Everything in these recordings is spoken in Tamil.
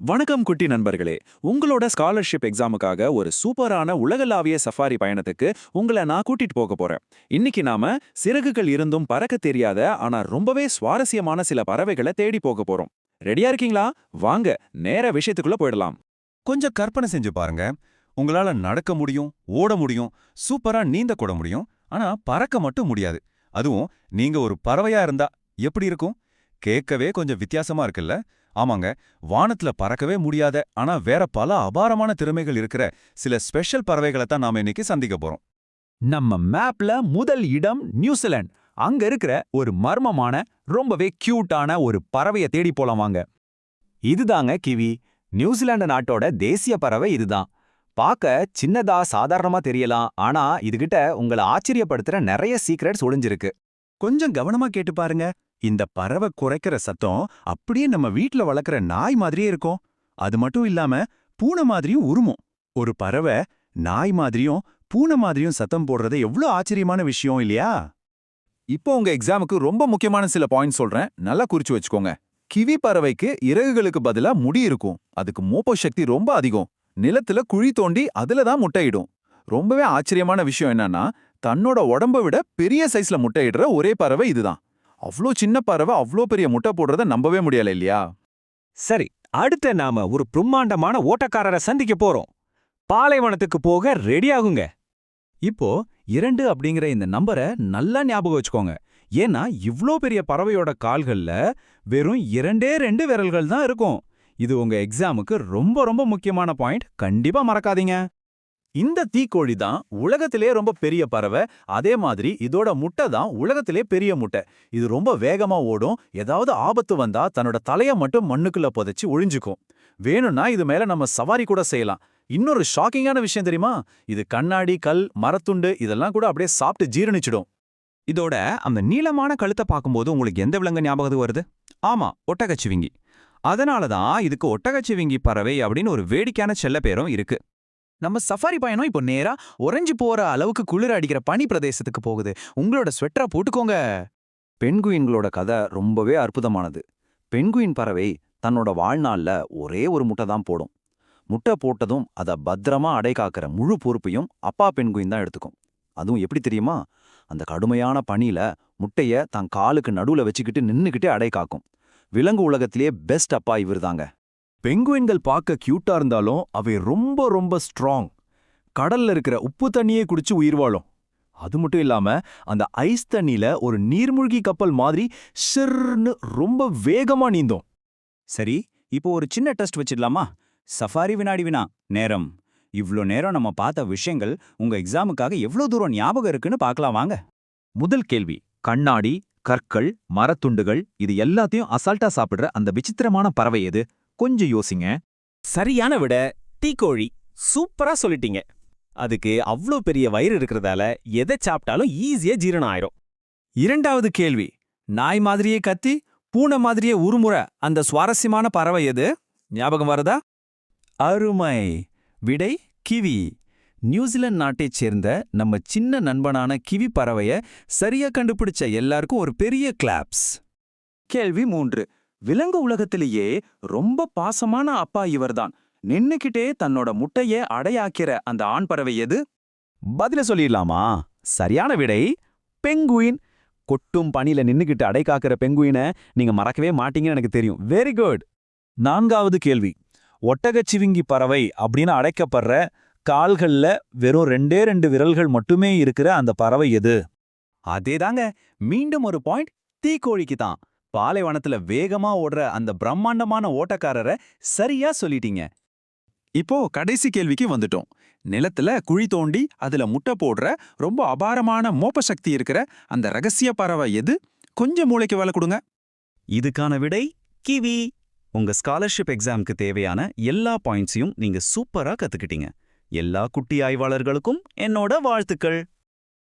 வணக்கம் குட்டி நண்பர்களே. உங்களோட ஸ்காலர்ஷிப் எக்ஸாமுக்காக ஒரு சூப்பரான உலகளாவிய சஃபாரி பயணத்துக்கு உங்களை நான் கூட்டிட்டு போக போறேன். இன்னைக்கு நாம சிறகுகள் இருந்தும் பறக்க தெரியாத ஆனா ரொம்பவே சுவாரஸ்யமான சில பறவைகளை தேடி போக போறோம். ரெடியா இருக்கீங்களா? வாங்க நேர விஷயத்துக்குள்ள போயிடலாம். கொஞ்சம் கற்பனை செஞ்சு பாருங்க. உங்களால நடக்க முடியும், ஓட முடியும், சூப்பரா நீந்த கூட முடியும். ஆனா பறக்க மட்டும் முடியாது. அதுவும் நீங்க ஒரு பறவையா இருந்தா எப்படி இருக்கும்? கேட்கவே கொஞ்சம் வித்தியாசமா இருக்குல்ல? ஆமாங்க, வானத்துல பறக்கவே முடியாத ஆனா வேற பல அபாரமான திறமைகள் இருக்கிற சில ஸ்பெஷல் பறவைகளை தான் நாம இன்னைக்கு சந்திக்க போறோம். நம்ம மேப்ல முதல் இடம் நியூசிலாந்து. அங்க இருக்கிற ஒரு மர்மமான ரொம்பவே கியூட்டான ஒரு பறவைய தேடி போலாம் வாங்க. இதுதாங்க கிவி. நியூசிலாந்து நாட்டோட தேசிய பறவை இதுதான். பார்க்க சின்னதா சாதாரணமா தெரியலாம், ஆனா இதுகிட்ட உங்களை ஆச்சரியப்படுத்துற நிறைய சீக்ரெட்ஸ் ஒளிஞ்சிருக்கு. கொஞ்சம் கவனமா கேட்டு பாருங்க. இந்த பறவை குறைக்கிற சத்தம் அப்படியே நம்ம வீட்ல வளர்க்குற நாய் மாதிரியே இருக்கும். அது மட்டும் இல்லாம பூனை மாதிரியும் உருமும். ஒரு பறவை நாய் மாதிரியும் பூனை மாதிரியும் சத்தம் போடுறது எவ்வளவு ஆச்சரியமான விஷயம் இல்லையா? இப்போ உங்க எக்ஸாமுக்கு ரொம்ப முக்கியமான சில பாயிண்ட் சொல்றேன், நல்லா குறிச்சு வச்சுக்கோங்க. கிவி பறவைக்கு இறகுகளுக்கு பதிலா முடி இருக்கும். அதுக்கு மோப்ப சக்தி ரொம்ப அதிகம். நிலத்துல குழி தோண்டி அதுல தான் முட்டையிடும். ரொம்பவே ஆச்சரியமான விஷயம் என்னன்னா, தன்னோட உடம்ப விட பெரிய சைஸ்ல முட்டையிடுற ஒரே பறவை இதுதான். அவ்ளோ சின்ன பறவை அவ்ளோ பெரிய முட்டை போடுறத நம்பவே முடியல இல்லையா? சரி, அடுத்து நாம ஒரு பிரம்மாண்டமான ஓட்டக்காரரை சந்திக்க போறோம். பாலைவனத்துக்கு போக ரெடி ஆகுங்க. இப்போ 2 அப்படிங்கிற இந்த நம்பரை நல்லா ஞாபகம் வச்சுக்கோங்க. ஏன்னா இவ்ளோ பெரிய பறவையோட கால்கள்ல வெறும் 2 விரல்கள் தான் இருக்கும். இது உங்க எக்ஸாமுக்கு ரொம்ப ரொம்ப முக்கியமான பாயிண்ட். கண்டிப்பா மறக்காதீங்க. இந்த தீக்கோழி தான் உலகத்திலே ரொம்ப பெரிய பறவை. அதே மாதிரி இதோட முட்டை தான் உலகத்திலே பெரிய முட்டை. இது ரொம்ப வேகமா ஓடும். ஏதாவது ஆபத்து வந்தா தன்னோட தலைய மட்டும் மண்ணுக்குள்ள புதைச்சு ஒழிஞ்சுக்கும். வேணும்னா இது மேல நம்ம சவாரி கூட செய்யலாம். இன்னொரு ஷாக்கிங்கான விஷயம் தெரியுமா? இது கண்ணாடி, கல், மரத்துண்டு இதெல்லாம் கூட அப்படியே சாப்பிட்டு ஜீரணிச்சிடும். இதோட அந்த நீளமான கழுத்தை பார்க்கும்போது உங்களுக்கு எந்த விலங்கு ஞாபகம் வருது? ஆமா, ஒட்டகச்சிவிங்கி. அதனால தான் இதுக்கு ஒட்டகச்சிவிங்கி பறவை அப்படின்னு ஒரு வேடிக்கையான செல்ல பேரும் இருக்கு. நம்ம சஃபாரி பயணம் இப்போ நேரா உறைஞ்சு போற அளவுக்கு குளிர அடிக்கிற பனி பிரதேசத்துக்கு போகுது. உங்களோட ஸ்வெட்டரை போட்டுக்கோங்க. பென்குயின்களோட கதை ரொம்பவே அற்புதமானது. பென்குயின் பறவை தன்னோட வாழ்நாள்ல ஒரே ஒரு முட்டை தான் போடும். முட்டை போட்டதும் அதை பத்திரமா அடை காக்கிற முழு பொறுப்பையும் அப்பா பென்குயின் தான் எடுத்துக்கும். அதுவும் எப்படி தெரியுமா? அந்த கடுமையான பனியில முட்டைய தன் காலுக்கு நடுவுல வச்சுக்கிட்டு நின்னுக்கிட்டே அடை காக்கும். விலங்கு உலகத்திலேயே பெஸ்ட் அப்பா இவர்தாங்க. பெங்குயின்கள் பார்க்க கியூட்டா இருந்தாலும் அவை ரொம்ப ரொம்ப ஸ்ட்ராங். கடல்ல இருக்கிற உப்பு தண்ணியே குடிச்சு உயிர் வாழும். அது மட்டும் இல்லாம அந்த ஐஸ் தண்ணியில ஒரு நீர்மூழ்கி கப்பல் மாதிரி ஷிர்னு ரொம்ப வேகமா நீந்தும். சரி, இப்போ ஒரு சின்ன டெஸ்ட் வச்சிடலாமா? சஃபாரி வினாடி வினா நேரம். இவ்ளோ நேரம் நம்ம பார்த்த விஷயங்கள் உங்க எக்ஸாமுக்காக எவ்வளோ தூரம் ஞாபகம் இருக்குன்னு பார்க்கலாம் வாங்க. முதல் கேள்வி, கண்ணாடி, கற்கள், மரத்துண்டுகள் இது எல்லாத்தையும் அசால்ட்டா சாப்பிடுற அந்த விசித்திரமான பறவை எது? கொஞ்சம் யோசிங்க. சரியான விட தீக்கோழி. சூப்பரா சொல்லிட்டீங்க. அதுக்கு அவ்ளோ பெரிய வயிறு இருக்கிறதால எதை சாப்பிட்டாலும் ஈஸியா ஜீரணம் ஆயிரும். இரண்டாவது கேள்வி, நாய் மாதிரியே கத்தி பூனை மாதிரியே உருமுற அந்த சுவாரஸ்யமான பறவை எது? ஞாபகம் வருதா? அருமை. விடை கிவி. நியூசிலாந்து நாட்டைச் சேர்ந்த நம்ம சின்ன நண்பனான கிவி பறவைய சரியா கண்டுபிடிச்ச எல்லாருக்கும் ஒரு பெரிய கிளாப்ஸ். கேள்வி 3. விலங்கு உலகத்திலேயே ரொம்ப பாசமான அப்பா இவர்தான். நின்னுக்கிட்டே தன்னோட முட்டைய அடையாக்கிற அந்த ஆண் பறவை எது? பதில சொல்லிடலாமா? சரியான விடை பெங்குயின். கொட்டும் பனியில நின்னுக்கிட்டு அடை காக்கிற பெங்குயினை நீங்க மறக்கவே மாட்டீங்கன்னு எனக்கு தெரியும். Very good. நான்காவது கேள்வி, ஒட்டகச்சிவிங்கி பறவை அப்படின்னு அழைக்கப்படுற கால்கள்ல வெறும் 2 விரல்கள் மட்டுமே இருக்கிற அந்த பறவை எது? அதேதாங்க. மீண்டும் ஒரு பாயிண்ட் தீக்கோழிக்கு தான். பாலைவனத்துல வேகமா ஓடுற அந்த பிரம்மாண்டமான ஓட்டக்காரரை சரியா சொல்லிட்டீங்க. இப்போ கடைசி கேள்விக்கு வந்துட்டோம். நிலத்துல குழி தோண்டி அதுல முட்டை போடுற ரொம்ப அபாரமான மோப்ப சக்தி இருக்கிற அந்த ரகசிய பறவை எது? கொஞ்சம் மூளைக்கு வேலை கொடுங்க. இதுக்கான விடை கிவி. உங்க ஸ்காலர்ஷிப் எக்ஸாமுக்கு தேவையான எல்லா பாயிண்ட்ஸையும் நீங்க சூப்பரா கத்துக்கிட்டீங்க. எல்லா குட்டி ஆய்வாளர்களுக்கும் என்னோட வாழ்த்துக்கள்.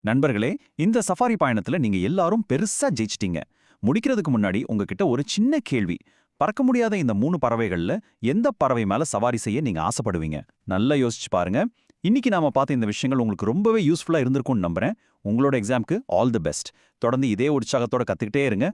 நண்பர்களே, இந்த சஃபாரி பயணத்துல நீங்க எல்லாரும் பெருசா ஜெயிச்சிட்டீங்க. முடிக்கிறதுக்கு முன்னாடி உங்ககிட்ட ஒரு சின்ன கேள்வி. பறக்க முடியாத இந்த 3 பறவைகள்ல எந்த பறவை மேல சவாரி செய்ய நீங்க ஆசைப்படுவீங்க? நல்லா யோசிச்சு பாருங்க. இன்னைக்கு நாம பார்த்த இந்த விஷயங்கள் உங்களுக்கு ரொம்பவே யூஸ்ஃபுல்லா இருந்திருக்கும்னு நம்புறேன். உங்களோட எக்ஸாமுக்கு ஆல் தி பெஸ்ட். தொடர்ந்து இதே உற்சாகத்தோட கத்துக்கிட்டே இருங்க.